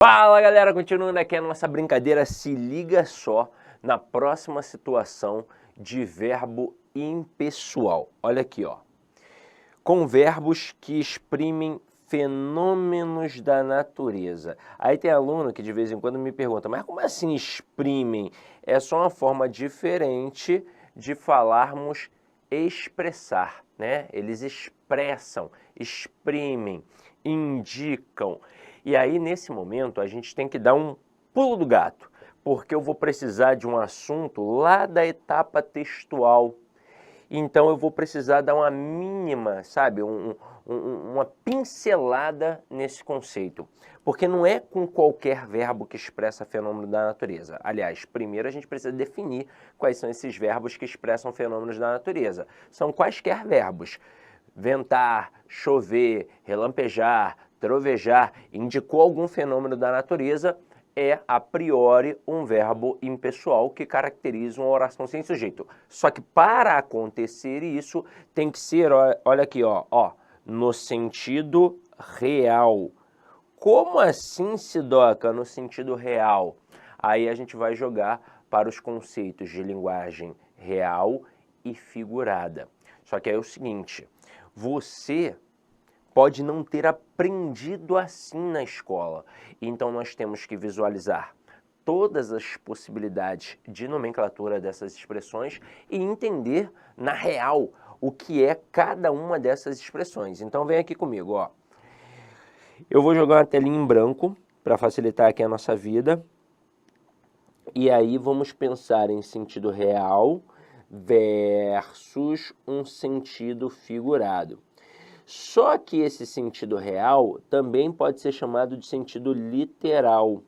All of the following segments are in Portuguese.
Fala galera, continuando aqui a nossa brincadeira, se liga só na próxima situação de verbo impessoal. Olha aqui, ó. Com verbos que exprimem fenômenos da natureza. Aí tem aluno que de vez em quando me pergunta, mas como assim exprimem? É só uma forma diferente de falarmos expressar, né? Eles expressam, exprimem, indicam. E aí, nesse momento, a gente tem que dar um pulo do gato, porque eu vou precisar de um assunto lá da etapa textual. Então, eu vou precisar dar uma mínima, sabe, uma pincelada nesse conceito. Porque não é com qualquer verbo que expressa fenômeno da natureza. Aliás, primeiro a gente precisa definir quais são esses verbos que expressam fenômenos da natureza. São quaisquer verbos. Ventar, chover, relampejar, trovejar, indicou algum fenômeno da natureza, é, a priori, um verbo impessoal que caracteriza uma oração sem sujeito. Só que para acontecer isso, tem que ser, olha aqui, ó, no sentido real. Como assim, Sidoca, no sentido real? Aí a gente vai jogar para os conceitos de linguagem real e figurada. Só que aí é o seguinte, você pode não ter aprendido assim na escola. Então nós temos que visualizar todas as possibilidades de nomenclatura dessas expressões e entender na real o que é cada uma dessas expressões. Então vem aqui comigo, ó. Eu vou jogar uma telinha em branco para facilitar aqui a nossa vida. E aí vamos pensar em sentido real versus um sentido figurado. Só que esse sentido real também pode ser chamado de sentido literal.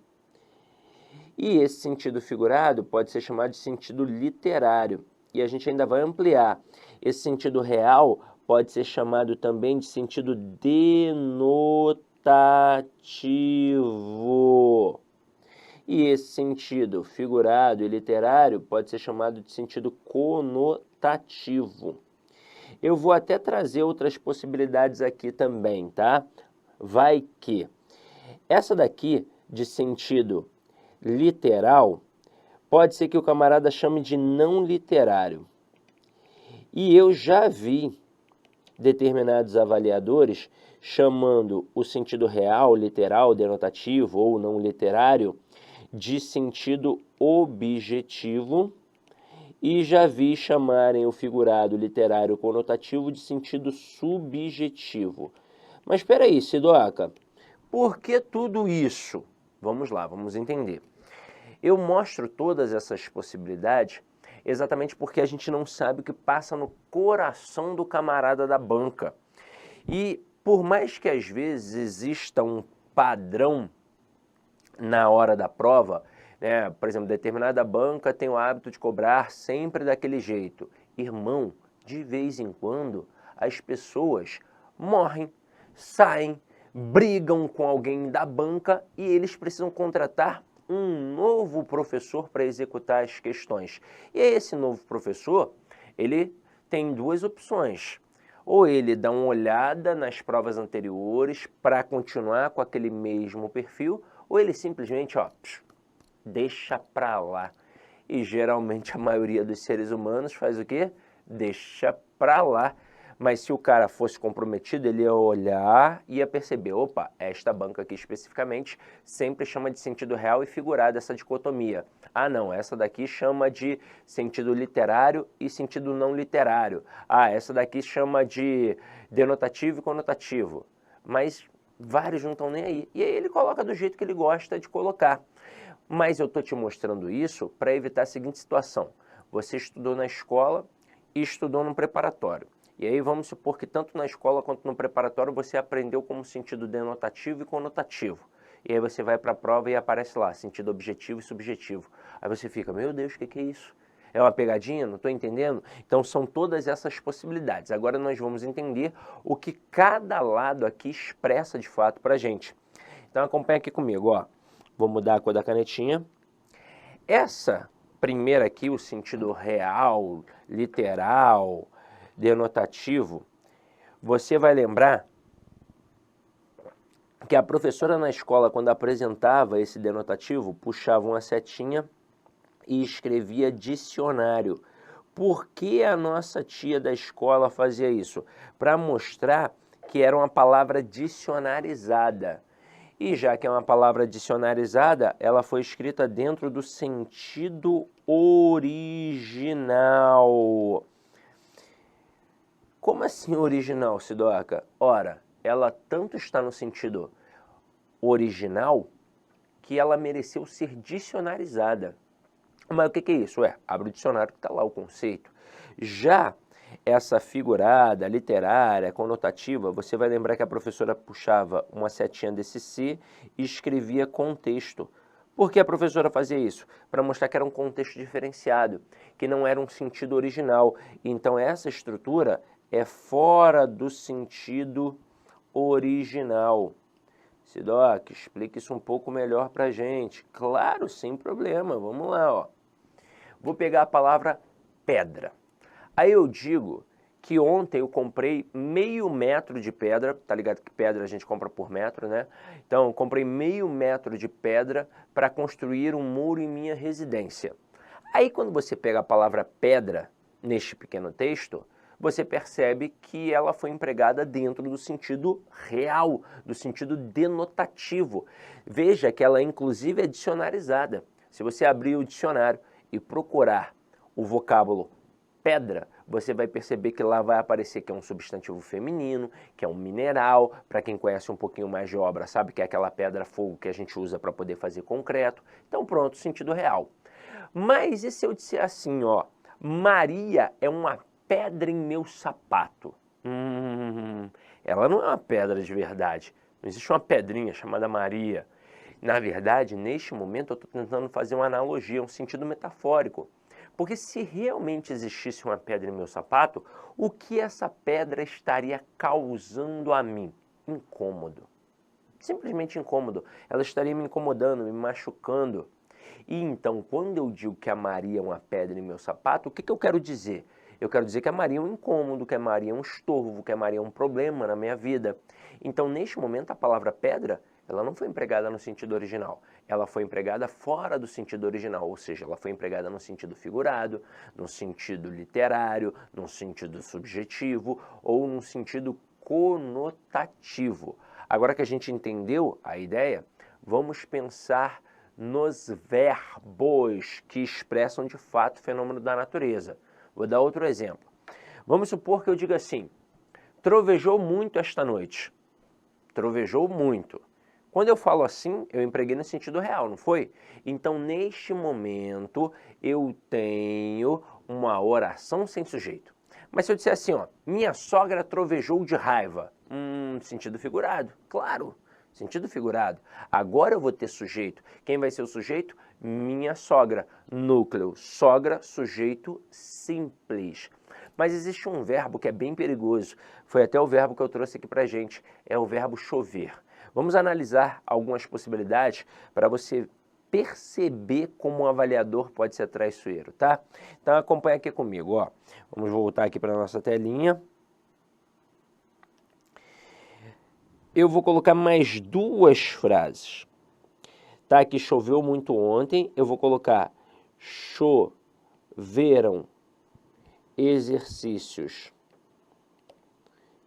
E esse sentido figurado pode ser chamado de sentido literário. E a gente ainda vai ampliar. Esse sentido real pode ser chamado também de sentido denotativo. E esse sentido figurado e literário pode ser chamado de sentido conotativo. Eu vou até trazer outras possibilidades aqui também, tá? Vai que essa daqui, de sentido literal, pode ser que o camarada chame de não literário. E eu já vi determinados avaliadores chamando o sentido real, literal, denotativo ou não literário de sentido objetivo. E já vi chamarem o figurado literário conotativo de sentido subjetivo. Mas espera aí, Sidoca, por que tudo isso? Vamos lá, vamos entender. Eu mostro todas essas possibilidades exatamente porque a gente não sabe o que passa no coração do camarada da banca. E por mais que às vezes exista um padrão na hora da prova, né? Por exemplo, determinada banca tem o hábito de cobrar sempre daquele jeito. Irmão, de vez em quando as pessoas morrem, saem, brigam com alguém da banca e eles precisam contratar um novo professor para executar as questões. E esse novo professor, ele tem duas opções. Ou ele dá uma olhada nas provas anteriores para continuar com aquele mesmo perfil, ou ele simplesmente, ó, deixa pra lá. E geralmente a maioria dos seres humanos faz o quê? Deixa pra lá. Mas se o cara fosse comprometido, ele ia olhar e ia perceber, opa, esta banca aqui especificamente sempre chama de sentido real e figurado essa dicotomia. Ah não, essa daqui chama de sentido literário e sentido não literário. Ah, essa daqui chama de denotativo e conotativo. Mas vários não estão nem aí. E aí ele coloca do jeito que ele gosta de colocar. Mas eu estou te mostrando isso para evitar a seguinte situação. Você estudou na escola e estudou no preparatório. E aí vamos supor que tanto na escola quanto no preparatório você aprendeu como sentido denotativo e conotativo. E aí você vai para a prova e aparece lá, sentido objetivo e subjetivo. Aí você fica, meu Deus, o que é isso? É uma pegadinha? Não estou entendendo? Então são todas essas possibilidades. Agora nós vamos entender o que cada lado aqui expressa de fato para a gente. Então acompanha aqui comigo, ó. Vou mudar a cor da canetinha. Essa primeira aqui, o sentido real, literal, denotativo, você vai lembrar que a professora na escola, quando apresentava esse denotativo, puxava uma setinha e escrevia dicionário. Por que a nossa tia da escola fazia isso? Para mostrar que era uma palavra dicionarizada. E já que é uma palavra dicionarizada, ela foi escrita dentro do sentido original. Como assim original, Sidoca? Ora, ela tanto está no sentido original que ela mereceu ser dicionarizada. Mas o que é isso? Abre o dicionário que está lá o conceito. Já essa figurada, literária, conotativa, você vai lembrar que a professora puxava uma setinha desse C e escrevia contexto. Por que a professora fazia isso? Para mostrar que era um contexto diferenciado, que não era um sentido original. Então essa estrutura é fora do sentido original. Sidoc, explica isso um pouco melhor para a gente. Claro, sem problema. Vamos lá, ó. Vou pegar a palavra pedra. Aí eu digo que ontem eu comprei meio metro de pedra, tá ligado que pedra a gente compra por metro, né? Então eu comprei meio metro de pedra para construir um muro em minha residência. Aí quando você pega a palavra pedra neste pequeno texto, você percebe que ela foi empregada dentro do sentido real, do sentido denotativo. Veja que ela inclusive é dicionarizada. Se você abrir o dicionário e procurar o vocábulo pedra, você vai perceber que lá vai aparecer que é um substantivo feminino, que é um mineral. Para quem conhece um pouquinho mais de obra, sabe que é aquela pedra-fogo que a gente usa para poder fazer concreto. Então pronto, sentido real. Mas e se eu disser assim, ó, Maria é uma pedra em meu sapato? Ela não é uma pedra de verdade. Não existe uma pedrinha chamada Maria. Na verdade, neste momento eu estou tentando fazer uma analogia, um sentido metafórico. Porque se realmente existisse uma pedra em meu sapato, o que essa pedra estaria causando a mim? Incômodo. Simplesmente incômodo. Ela estaria me incomodando, me machucando. E então, quando eu digo que a Maria é uma pedra em meu sapato, o que eu quero dizer? Eu quero dizer que a Maria é um incômodo, que a Maria é um estorvo, que a Maria é um problema na minha vida. Então, neste momento, a palavra pedra, ela não foi empregada no sentido original. Ela foi empregada fora do sentido original, ou seja, ela foi empregada no sentido figurado, no sentido literário, no sentido subjetivo ou no sentido conotativo. Agora que a gente entendeu a ideia, vamos pensar nos verbos que expressam de fato o fenômeno da natureza. Vou dar outro exemplo. Vamos supor que eu diga assim, trovejou muito esta noite. Trovejou muito. Quando eu falo assim, eu empreguei no sentido real, não foi? Então, neste momento, eu tenho uma oração sem sujeito. Mas se eu disser assim, ó, minha sogra trovejou de raiva, sentido figurado, claro, sentido figurado. Agora eu vou ter sujeito. Quem vai ser o sujeito? Minha sogra. Núcleo, sogra, sujeito simples. Mas existe um verbo que é bem perigoso. Foi até o verbo que eu trouxe aqui pra gente. É o verbo chover. Vamos analisar algumas possibilidades para você perceber como um avaliador pode ser traiçoeiro, tá? Então acompanha aqui comigo, ó. Vamos voltar aqui para a nossa telinha. Eu vou colocar mais duas frases. Tá, que choveu muito ontem, eu vou colocar choveram exercícios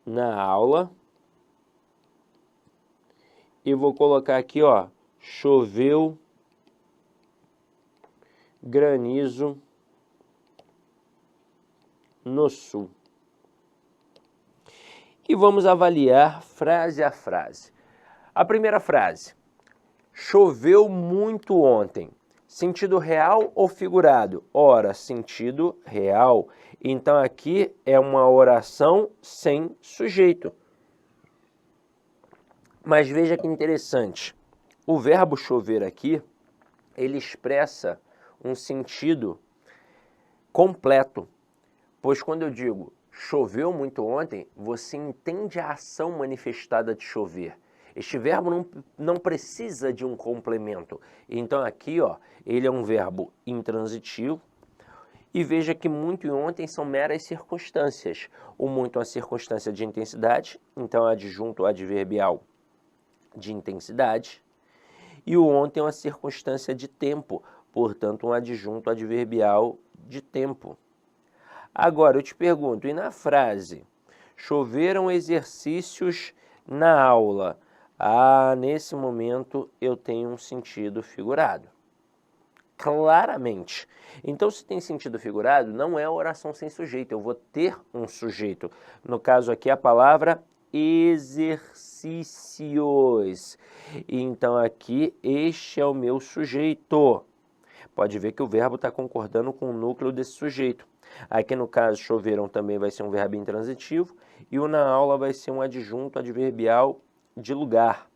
na aula. E vou colocar aqui, ó, choveu granizo no sul. E vamos avaliar frase a frase. A primeira frase, choveu muito ontem. Sentido real ou figurado? Ora, sentido real. Então aqui é uma oração sem sujeito. Mas veja que interessante. O verbo chover aqui, ele expressa um sentido completo. Pois quando eu digo choveu muito ontem, você entende a ação manifestada de chover. Este verbo não precisa de um complemento. Então aqui, ó, ele é um verbo intransitivo. E veja que muito e ontem são meras circunstâncias. O muito é uma circunstância de intensidade, então adjunto adverbial de intensidade. E o ontem é uma circunstância de tempo, portanto, um adjunto adverbial de tempo. Agora, eu te pergunto, e na frase, choveram exercícios na aula? Ah, nesse momento eu tenho um sentido figurado. Claramente. Então, se tem sentido figurado, não é oração sem sujeito, eu vou ter um sujeito. No caso aqui, a palavra exercícios. Então, aqui, este é o meu sujeito. Pode ver que o verbo está concordando com o núcleo desse sujeito. Aqui, no caso, choveram também vai ser um verbo intransitivo e o na aula vai ser um adjunto adverbial de lugar.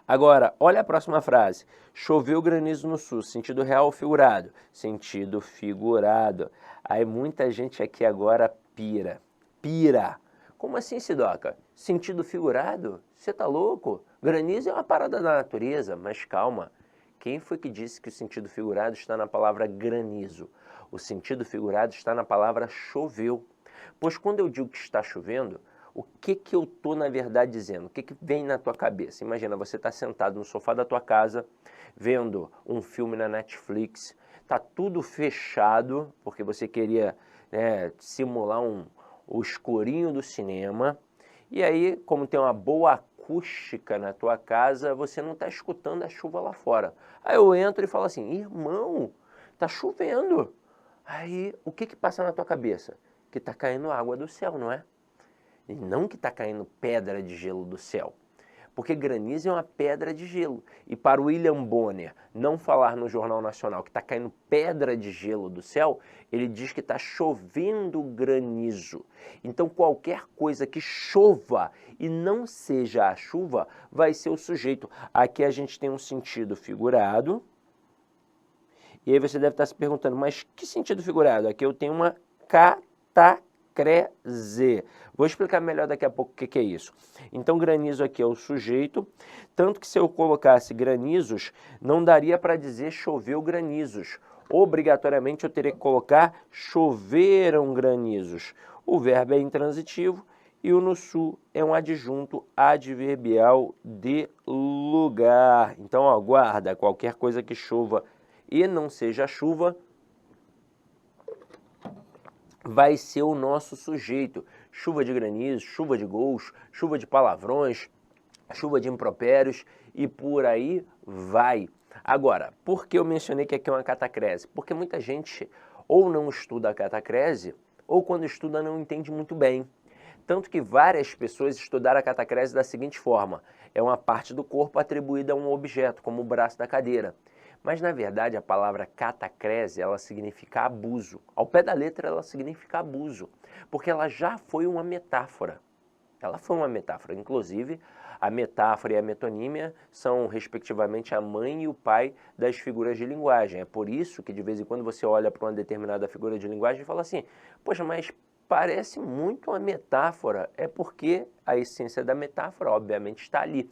Agora, olha a próxima frase. Choveu granizo no sul, sentido real ou figurado? Sentido figurado. Aí muita gente aqui agora pira. Pira. Como assim, Sidoca? Sentido figurado? Você tá louco? Granizo é uma parada da natureza, mas calma. Quem foi que disse que o sentido figurado está na palavra granizo? O sentido figurado está na palavra choveu. Pois quando eu digo que está chovendo, o que eu estou, na verdade, dizendo? O que vem na tua cabeça? Imagina, você está sentado no sofá da tua casa, vendo um filme na Netflix, está tudo fechado, porque você queria, né, simular o escurinho do cinema, e aí, como tem uma boa acústica na tua casa, você não está escutando a chuva lá fora. Aí eu entro e falo assim, irmão, está chovendo. Aí, o que passa na tua cabeça? Que está caindo água do céu, não é? E não que está caindo pedra de gelo do céu, porque granizo é uma pedra de gelo. E para o William Bonner não falar no Jornal Nacional que está caindo pedra de gelo do céu, ele diz que está chovendo granizo. Então qualquer coisa que chova e não seja a chuva vai ser o sujeito. Aqui a gente tem um sentido figurado. E aí você deve estar se perguntando, mas que sentido figurado? Aqui eu tenho uma catacrese. Vou explicar melhor daqui a pouco o que é isso. Então, granizo aqui é o sujeito, tanto que se eu colocasse granizos, não daria para dizer choveu granizos. Obrigatoriamente eu teria que colocar choveram granizos. O verbo é intransitivo e o no sul é um adjunto adverbial de lugar. Então, ó, guarda, qualquer coisa que chova e não seja chuva, vai ser o nosso sujeito. Chuva de granizo, chuva de gols, chuva de palavrões, chuva de impropérios e por aí vai. Agora, por que eu mencionei que aqui é uma catacrese? Porque muita gente ou não estuda a catacrese ou quando estuda não entende muito bem. Tanto que várias pessoas estudaram a catacrese da seguinte forma: é uma parte do corpo atribuída a um objeto, como o braço da cadeira. Mas, na verdade, a palavra catacrese, ela significa abuso. Ao pé da letra, ela significa abuso, porque ela já foi uma metáfora. Ela foi uma metáfora. Inclusive, a metáfora e a metonímia são, respectivamente, a mãe e o pai das figuras de linguagem. É por isso que, de vez em quando, você olha para uma determinada figura de linguagem e fala assim, poxa, mas parece muito uma metáfora. É porque a essência da metáfora, obviamente, está ali.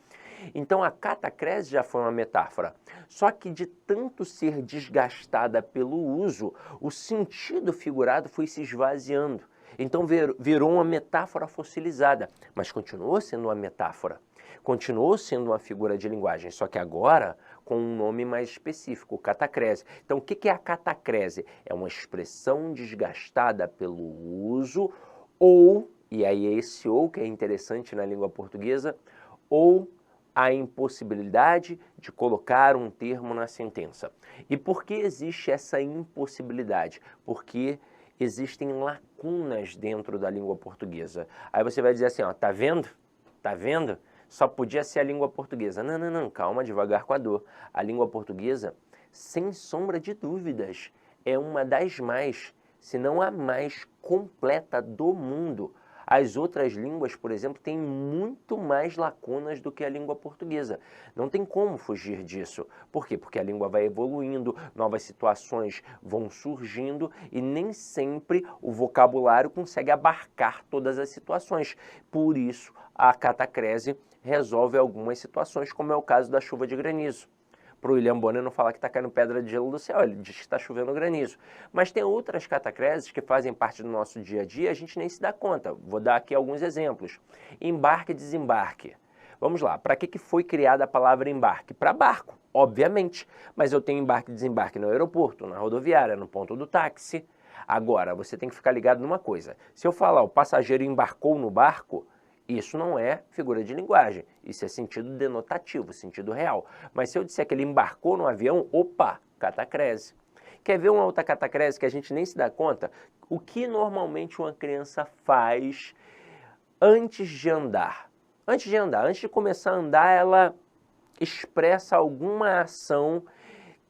Então a catacrese já foi uma metáfora, só que de tanto ser desgastada pelo uso, o sentido figurado foi se esvaziando. Então virou uma metáfora fossilizada, mas continuou sendo uma metáfora, continuou sendo uma figura de linguagem, só que agora com um nome mais específico, catacrese. Então o que é a catacrese? É uma expressão desgastada pelo uso ou, e aí é esse ou que é interessante na língua portuguesa, ou a impossibilidade de colocar um termo na sentença. E por que existe essa impossibilidade? Porque existem lacunas dentro da língua portuguesa. Aí você vai dizer assim, ó, tá vendo? Tá vendo? Só podia ser a língua portuguesa. Não, calma, devagar com a dor. A língua portuguesa, sem sombra de dúvidas, é uma das mais, se não a mais completa do mundo. As outras línguas, por exemplo, têm muito mais lacunas do que a língua portuguesa. Não tem como fugir disso. Por quê? Porque a língua vai evoluindo, novas situações vão surgindo e nem sempre o vocabulário consegue abarcar todas as situações. Por isso, a catacrese resolve algumas situações, como é o caso da chuva de granizo. Para o William Bonner não falar que está caindo pedra de gelo do céu, ele diz que está chovendo granizo. Mas tem outras catacreses que fazem parte do nosso dia a dia, a gente nem se dá conta. Vou dar aqui alguns exemplos. Embarque e desembarque. Vamos lá, para que foi criada a palavra embarque? Para barco, obviamente, mas eu tenho embarque e desembarque no aeroporto, na rodoviária, no ponto do táxi. Agora, você tem que ficar ligado numa coisa. Se eu falar o passageiro embarcou no barco, isso não é figura de linguagem, isso é sentido denotativo, sentido real. Mas se eu disser que ele embarcou no avião, opa, catacrese. Quer ver uma outra catacrese que a gente nem se dá conta? O que normalmente uma criança faz antes de andar? Antes de começar a andar, ela expressa alguma ação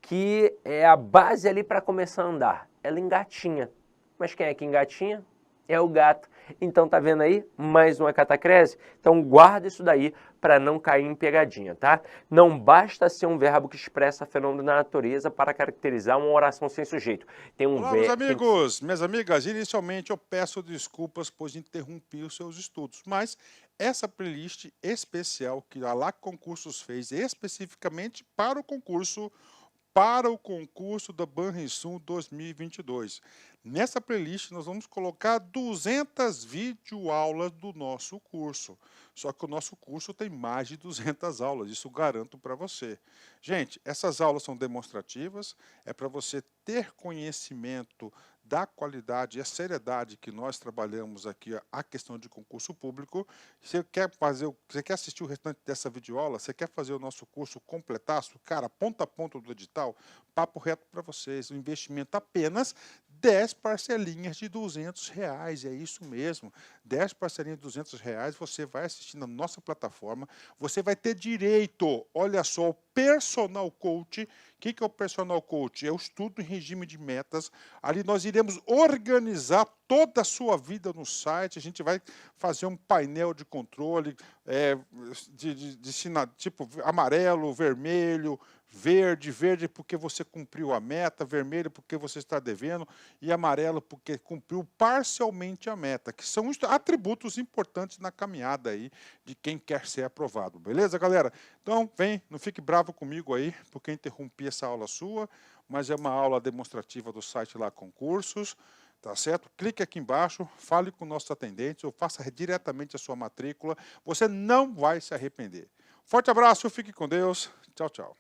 que é a base ali para começar a andar. Ela engatinha. Mas quem é que engatinha? É o gato. Então tá vendo aí? Mais uma catacrese? Então guarda isso daí para não cair em pegadinha, tá? Não basta ser um verbo que expressa fenômeno da natureza para caracterizar uma oração sem sujeito. Tem um Olá, meus verbo... amigos, minhas amigas. Inicialmente eu peço desculpas pois interrompi os seus estudos, mas essa playlist especial que a LAC Concursos fez especificamente para o concurso da Banrisul 2022. Nessa playlist nós vamos colocar 200 videoaulas do nosso curso. Só que o nosso curso tem mais de 200 aulas, isso garanto para você. Gente, essas aulas são demonstrativas, é para você ter conhecimento da qualidade e a seriedade que nós trabalhamos aqui a questão de concurso público. Você quer assistir o restante dessa videoaula? Você quer fazer o nosso curso completaço? Cara, ponta a ponta do edital, papo reto para vocês, um investimento apenas 10 parcelinhas de R$ 200, é isso mesmo, 10 parcelinhas de R$ 200, você vai assistir na nossa plataforma, você vai ter direito, olha só, o personal coach. O que é o personal coach? É o estudo em regime de metas, ali nós iremos organizar toda a sua vida no site, a gente vai fazer um painel de controle, tipo amarelo, vermelho, verde porque você cumpriu a meta, vermelho porque você está devendo e amarelo porque cumpriu parcialmente a meta, que são atributos importantes na caminhada aí de quem quer ser aprovado, beleza, galera? Então, vem, não fique bravo comigo aí, porque interrompi essa aula sua, mas é uma aula demonstrativa do site lá Concursos, tá certo? Clique aqui embaixo, fale com nossos atendentes ou faça diretamente a sua matrícula, você não vai se arrepender. Forte abraço, fique com Deus, tchau, tchau.